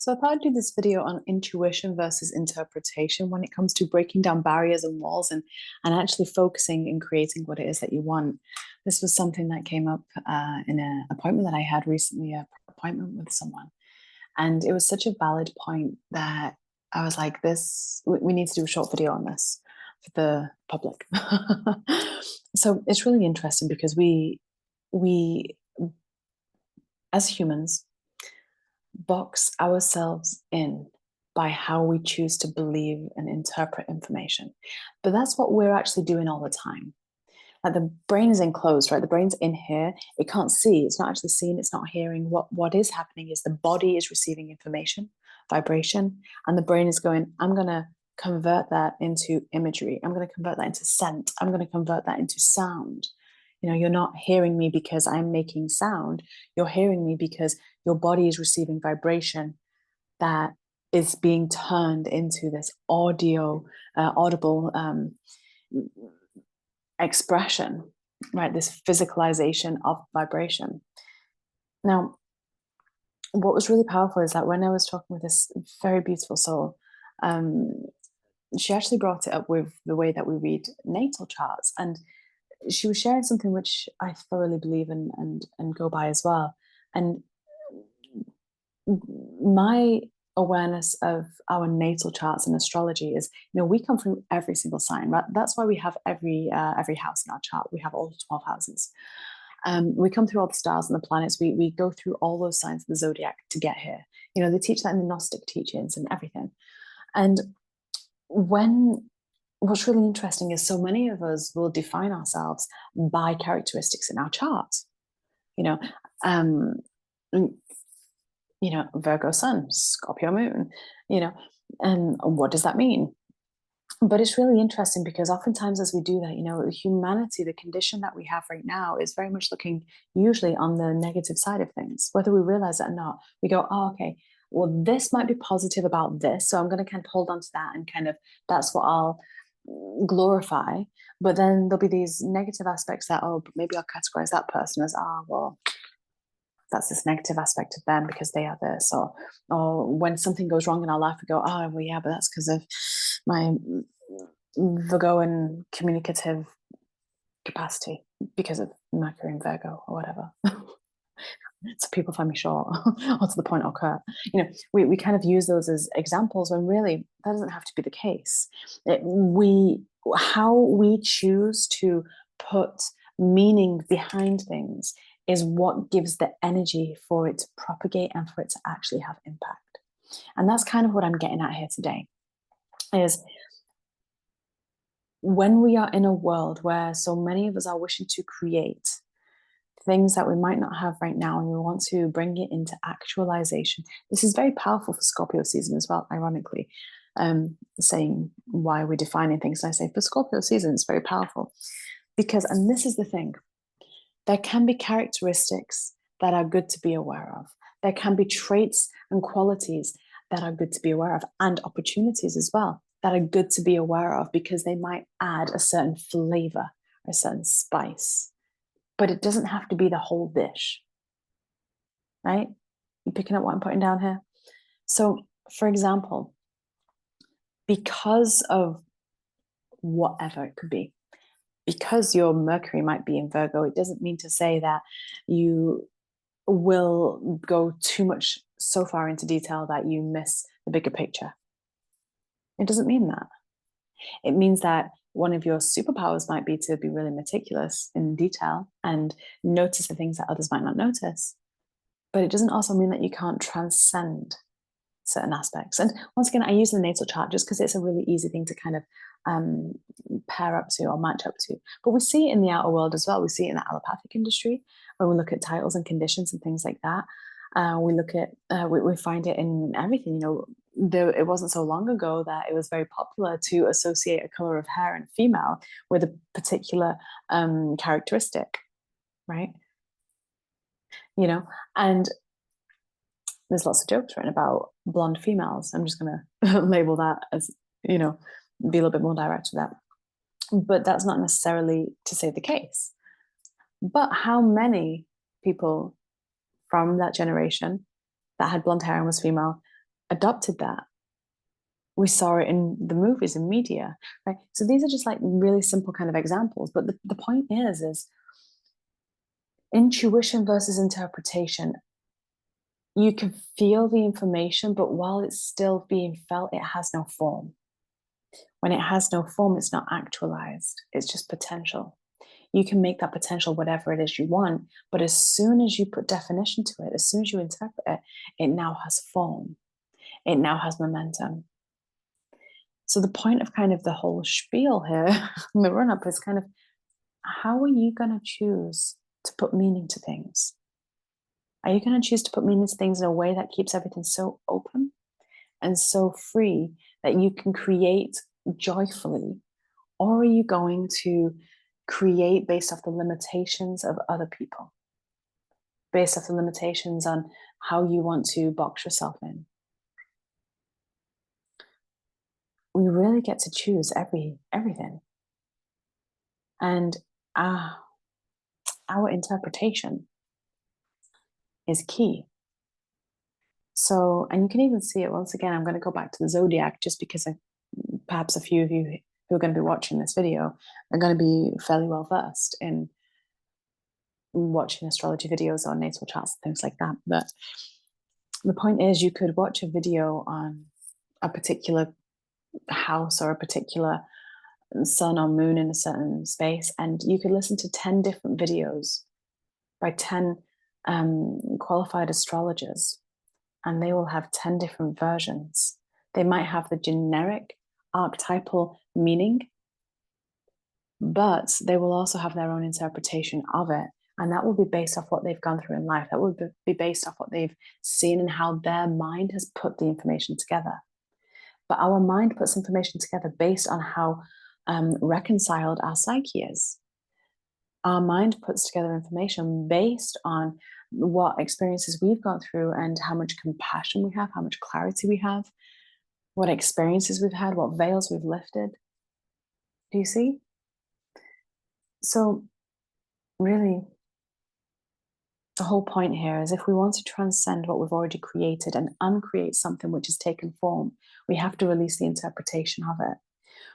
So I thought I'd do this video on intuition versus interpretation when it comes to breaking down barriers and walls and actually focusing and creating what it is that you want. This was something that came up in an appointment that I had recently, a appointment with someone. And it was such a valid point that I was like, we need to do a short video on this for the public. So it's really interesting because we as humans box ourselves in by how we choose to believe and interpret information. But that's what we're actually doing all the time. Like the brain is enclosed, right? The brain's in here. It can't see. It's not actually seeing. It's not hearing. What is happening is the body is receiving information, vibration, and the brain is going, I'm going to convert that into imagery. I'm going to convert that into scent. I'm going to convert that into sound. You're not hearing me because I'm making sound. You're hearing me because your body is receiving vibration that is being turned into this audible expression, right? This physicalization of vibration. Now, what was really powerful is that when I was talking with this very beautiful soul, she actually brought it up with the way that we read natal charts, and she was sharing something which I thoroughly believe and go by as well. And my awareness of our natal charts and astrology is, we come from every single sign, right? That's why we have every house in our chart. We have all 12 houses. We come through all the stars and the planets. We go through all those signs of the zodiac to get here. They teach that in the Gnostic teachings and everything. And what's really interesting is so many of us will define ourselves by characteristics in our chart. Virgo sun, Scorpio moon, and what does that mean? But it's really interesting because oftentimes as we do that, humanity, the condition that we have right now is very much looking usually on the negative side of things, whether we realize it or not. We go, oh, okay, well, this might be positive about this. So I'm going to kind of hold on to that and kind of, that's what I'll glorify. But then there'll be these negative aspects that, oh, maybe I'll categorize that person as, well, that's this negative aspect of them because they are this, or when something goes wrong in our life, we go, oh, well, yeah, but that's because of my Virgoan communicative capacity because of Mercury and Virgo or whatever. So people find me short or to the point or curt. We kind of use those as examples when really that doesn't have to be the case. How we choose to put meaning behind things is what gives the energy for it to propagate and for it to actually have impact. And that's kind of what I'm getting at here today, is when we are in a world where so many of us are wishing to create things that we might not have right now, and we want to bring it into actualization. This is very powerful for Scorpio season as well, ironically, saying why we're defining things. And I say for Scorpio season, it's very powerful because, and this is the thing, there can be characteristics that are good to be aware of. There can be traits and qualities that are good to be aware of, and opportunities as well that are good to be aware of because they might add a certain flavor, a certain spice. But it doesn't have to be the whole dish, right? You picking up what I'm putting down here? So, for example, because of whatever it could be, because your Mercury might be in Virgo, it doesn't mean to say that you will go too much so far into detail that you miss the bigger picture. It doesn't mean that. It means that one of your superpowers might be to be really meticulous in detail and notice the things that others might not notice. But it doesn't also mean that you can't transcend certain aspects. And once again, I use the natal chart just because it's a really easy thing to kind of pair up to or match up to. But we see it in the outer world as well. We see it in the allopathic industry when we look at titles and conditions and things like that. We look at, we find it in everything. It wasn't so long ago that it was very popular to associate a color of hair in female with a particular characteristic, right? And there's lots of jokes written about blonde females. I'm just going to label that as, be a little bit more direct to that. But that's not necessarily to say the case. But how many people from that generation that had blonde hair and was female adopted that. We saw it in the movies and media, right? So these are just like really simple kind of examples. But the point is intuition versus interpretation. You can feel the information, but while it's still being felt, it has no form. When it has no form, it's not actualized. It's just potential. You can make that potential whatever it is you want, but as soon as you put definition to it, as soon as you interpret it, it now has form. It now has momentum. So the point of kind of the whole spiel here, the run up, is kind of, how are you going to choose to put meaning to things? Are you going to choose to put meaning to things in a way that keeps everything so open and so free that you can create joyfully? Or are you going to create based off the limitations of other people, based off the limitations on how you want to box yourself in? We really get to choose everything. And our interpretation is key. So, and you can even see it once again. I'm going to go back to the zodiac just because perhaps a few of you who are going to be watching this video are going to be fairly well versed in watching astrology videos or natal charts and things like that. But the point is, you could watch a video on a particular house or a particular sun or moon in a certain space, and you could listen to 10 different videos by 10 qualified astrologers, and they will have 10 different versions. They might have the generic archetypal meaning, but they will also have their own interpretation of it. And that will be based off what they've gone through in life. That will be based off what they've seen and how their mind has put the information together. But our mind puts information together based on how reconciled our psyche is. Our mind puts together information based on what experiences we've gone through and how much compassion we have, how much clarity we have, what experiences we've had, what veils we've lifted. Do you see? So really, the whole point here is if we want to transcend what we've already created and uncreate something which has taken form, we have to release the interpretation of it,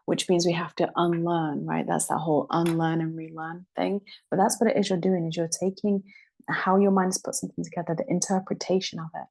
which means we have to unlearn, right? That's that whole unlearn and relearn thing. But that's what it is you're doing, is you're taking how your mind's put something together, the interpretation of it,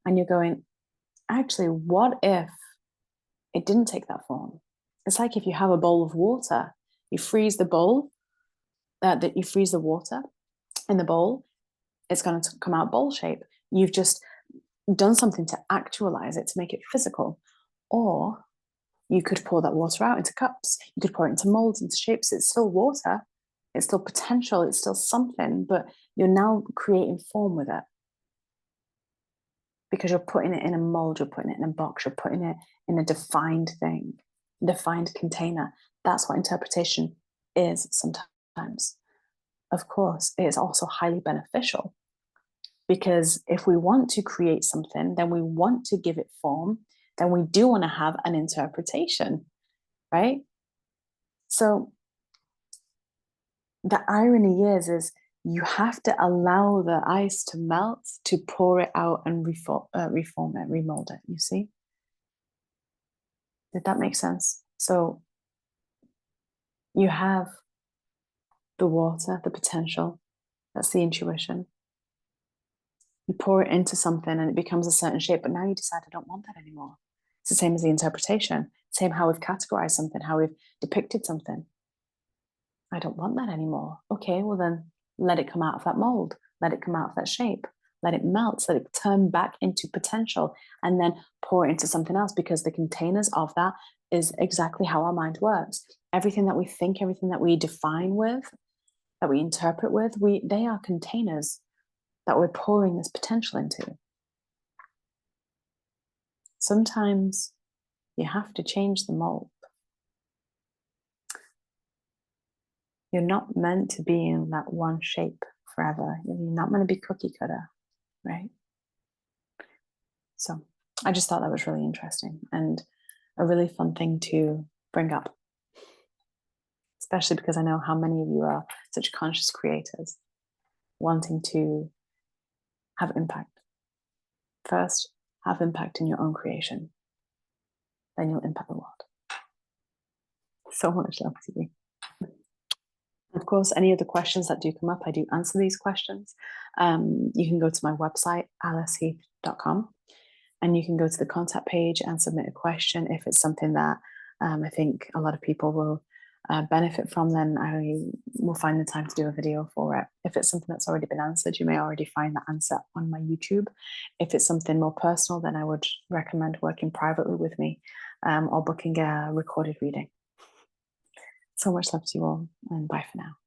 and you're going, actually, what if it didn't take that form? It's like if you have a bowl of water, you freeze the bowl, that you freeze the water in the bowl, it's going to come out bowl shape. You've just done something to actualize it, to make it physical. Or you could pour that water out into cups. You could pour it into molds, into shapes. It's still water. It's still potential. It's still something, but you're now creating form with it. Because you're putting it in a mold, you're putting it in a box, you're putting it in a defined thing, defined container. That's what interpretation is sometimes. Of course, it is also highly beneficial, because if we want to create something, then we want to give it form, then we do want to have an interpretation, right? So the irony is you have to allow the ice to melt to pour it out and reform it, remold it, you see? Did that make sense? So you have the water, the potential, that's the intuition. You pour it into something and it becomes a certain shape, but now you decide, I don't want that anymore. It's the same as the interpretation, same how we've categorized something, how we've depicted something. I don't want that anymore. Okay, well then let it come out of that mold, let it come out of that shape, let it melt, let it turn back into potential, and then pour it into something else, because the containers of that is exactly how our mind works. Everything that we think, everything that we define with, that we interpret with, they are containers that we're pouring this potential into. Sometimes you have to change the mold. You're not meant to be in that one shape forever. You're not meant to be cookie cutter, right? So I just thought that was really interesting and a really fun thing to bring up, especially because I know how many of you are such conscious creators wanting to have impact. First, have impact in your own creation, then you'll impact the world. So much love to you. Of course, any other questions that do come up, I do answer these questions. You can go to my website, aliceheath.com, and you can go to the contact page and submit a question. If it's something that I think a lot of people will benefit from, then I will find the time to do a video for it. If it's something that's already been answered, you may already find the answer on my YouTube. If it's something more personal, then I would recommend working privately with me or booking a recorded reading. So much love to you all, and bye for now.